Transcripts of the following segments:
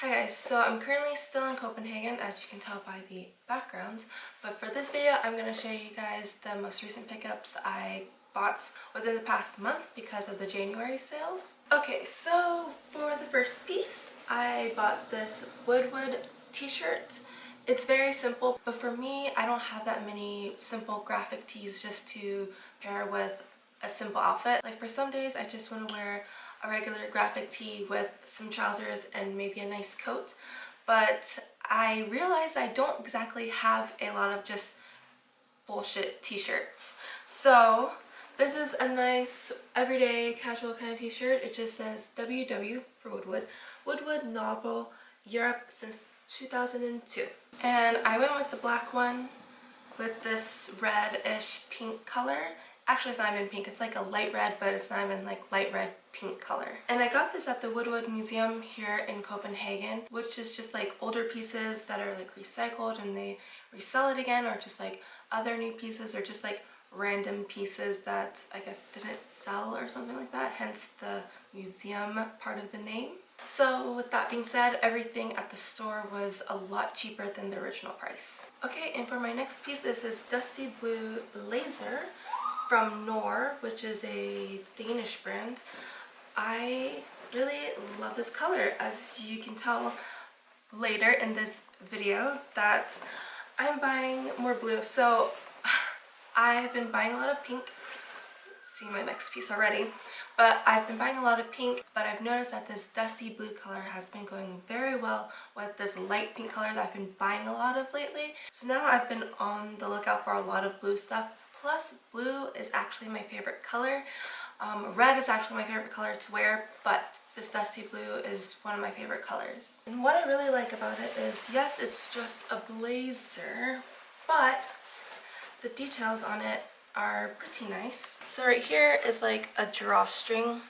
Hi guys, so I'm currently still in Copenhagen, as you can tell by the background, but for this video I'm going to show you guys the most recent pickups I bought within the past month because of the January sales. Okay, so for the first piece, I bought this Woodwood t-shirt. It's very simple, but for me, I don't have that many simple graphic tees just to pair with a simple outfit. Like for some days I just want to wear a regular graphic tee with some trousers and maybe a nice coat, but I realized I don't exactly have a lot of just bullshit t-shirts. So this is a nice everyday casual kind of t-shirt. It just says WW for Woodwood, Woodwood Novel Europe since 2002, and I went with the black one with this reddish pink color. Actually, it's not even pink, it's like a light red, but it's not even like light red pink color. And I got this at the Woodwood Museum here in Copenhagen, which is just like older pieces that are like recycled and they resell it again, or just like other new pieces, or just like random pieces that I guess didn't sell or something like that, hence the museum part of the name. So with that being said, everything at the store was a lot cheaper than the original price. Okay, and for my next piece, this is Dusty Blue Blazer from Nor, which is a Danish brand. I really love this color, as you can tell later in this video that I'm buying more blue. So I have been buying a lot of pink. See my next piece already, but I've been buying a lot of pink, but I've noticed that this dusty blue color has been going very well with this light pink color that I've been buying a lot of lately. So now I've been on the lookout for a lot of blue stuff. Plus, blue is actually my favorite color. Red is actually my favorite color to wear, but this dusty blue is one of my favorite colors. And what I really like about it is, yes, it's just a blazer, but the details on it are pretty nice. So right here is like a drawstring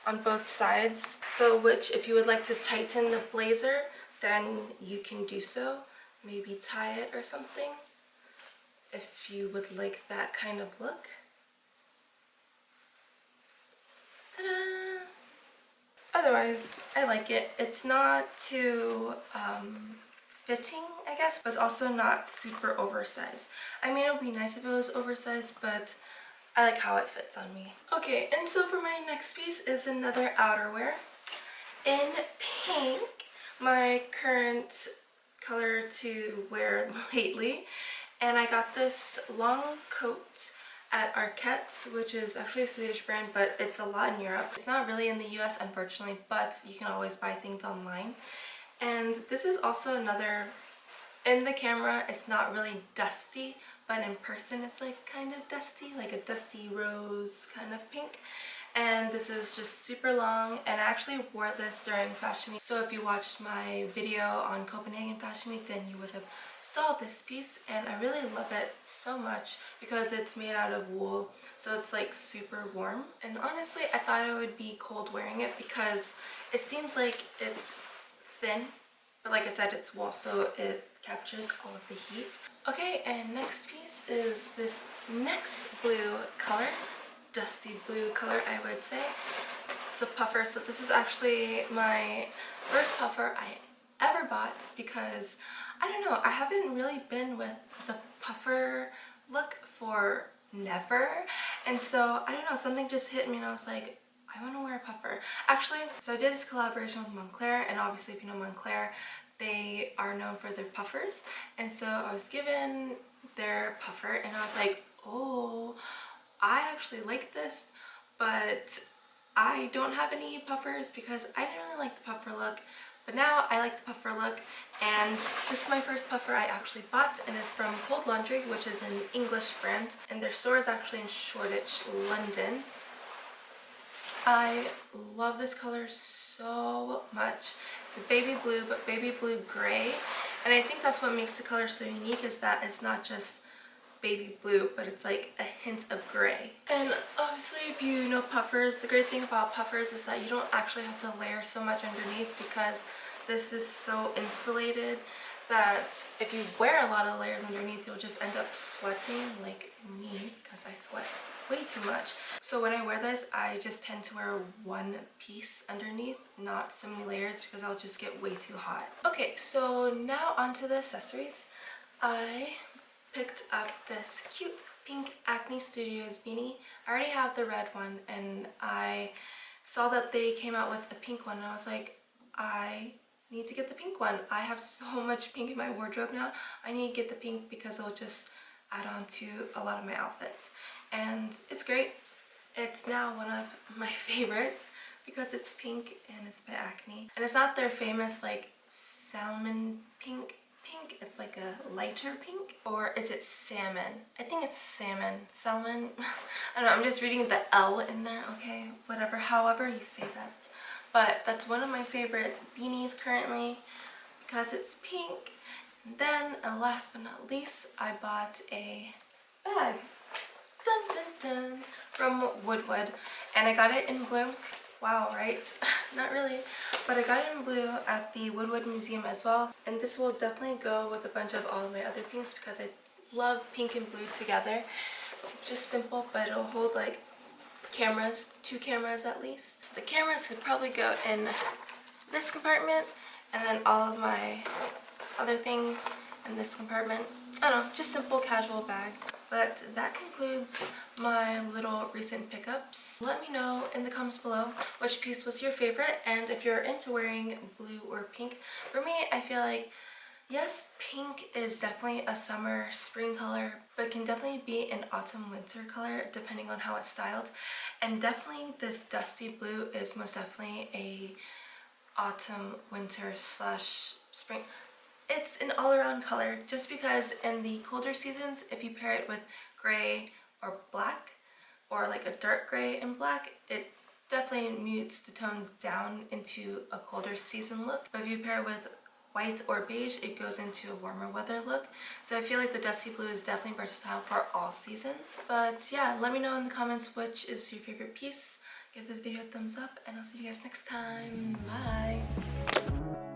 on both sides, so which if you would like to tighten the blazer, then you can do so. Maybe tie it or something if you would like that kind of look. Ta-da! Otherwise, I like it. It's not too fitting, I guess, but it's also not super oversized. I mean, it would be nice if it was oversized, but I like how it fits on me. Okay, and so for my next piece is another outerwear in pink, my current color to wear lately. And I got this long coat at Arquette's, which is actually a Swedish brand, but it's a lot in Europe. It's not really in the US, unfortunately, but you can always buy things online. And this is also another, in the camera it's not really dusty, but in person it's like kind of dusty, like a dusty rose kind of pink. And this is just super long, and I actually wore this during Fashion Week. So if you watched my video on Copenhagen Fashion Week, then you would have saw this piece, and I really love it so much because it's made out of wool, so it's like super warm. And honestly, I thought I would be cold wearing it because it seems like it's thin, but like I said, it's wool, so it captures all of the heat. Okay, and next piece is this next blue color, dusty blue color, I would say. It's a puffer, so this is actually my first puffer I ever bought because I don't know, I haven't really been with the puffer look for never, and so I don't know, something just hit me and I was like, I want to wear a puffer. Actually, so I did this collaboration with Moncler, and obviously if you know Moncler, they are known for their puffers, and so I was given their puffer and I was like, oh, I actually like this, but I don't have any puffers because I didn't really like the puffer look. But now I like the puffer look, and this is my first puffer I actually bought, and it's from Cold Laundry, which is an English brand, and their store is actually in Shoreditch, London. I love this color so much. It's a baby blue, but baby blue gray, and I think that's what makes the color so unique, is that it's not just baby blue, but it's like a hint of gray. And obviously, if you know puffers, the great thing about puffers is that you don't actually have to layer so much underneath because this is so insulated that if you wear a lot of layers underneath, you'll just end up sweating like me, because I sweat way too much. So when I wear this, I just tend to wear one piece underneath, not so many layers, because I'll just get way too hot. Okay, so now onto the accessories. I picked up this cute pink Acne Studios beanie. I already have the red one, and I saw that they came out with a pink one, and I was like, I need to get the pink one. I have so much pink in my wardrobe now. I need to get the pink because it'll just add on to a lot of my outfits. And it's great. It's now one of my favorites because it's pink and it's by Acne. And it's not their famous like salmon pink. It's like a lighter pink. Or is it salmon? I think it's salmon. Salmon? I don't know, I'm just reading the L in there, okay? Whatever, however you say that. But that's one of my favorite beanies currently because it's pink. And then, last but not least, I bought a bag. Dun, dun, dun, from Woodwood. And I got it in blue. Wow, right? Not really. But I got it in blue at the Woodwood Museum as well. And this will definitely go with a bunch of all of my other pinks because I love pink and blue together. It's just simple, but it'll hold like cameras, 2 cameras at least. So the cameras could probably go in this compartment, and then all of my other things in this compartment. I don't know, just simple casual bag. But that concludes my little recent pickups. Let me know in the comments below which piece was your favorite, and if you're into wearing blue or pink. For me, I feel like yes, pink is definitely a summer, spring color, but can definitely be an autumn, winter color depending on how it's styled. And definitely this dusty blue is most definitely a autumn, winter slash spring. It's an all-around color just because in the colder seasons, if you pair it with gray or black, or like a dark gray and black, it definitely mutes the tones down into a colder season look. But if you pair it with white or beige, it goes into a warmer weather look. So I feel like the dusty blue is definitely versatile for all seasons. But yeah, let me know in the comments which is your favorite piece. Give this video a thumbs up, and I'll see you guys next time. Bye!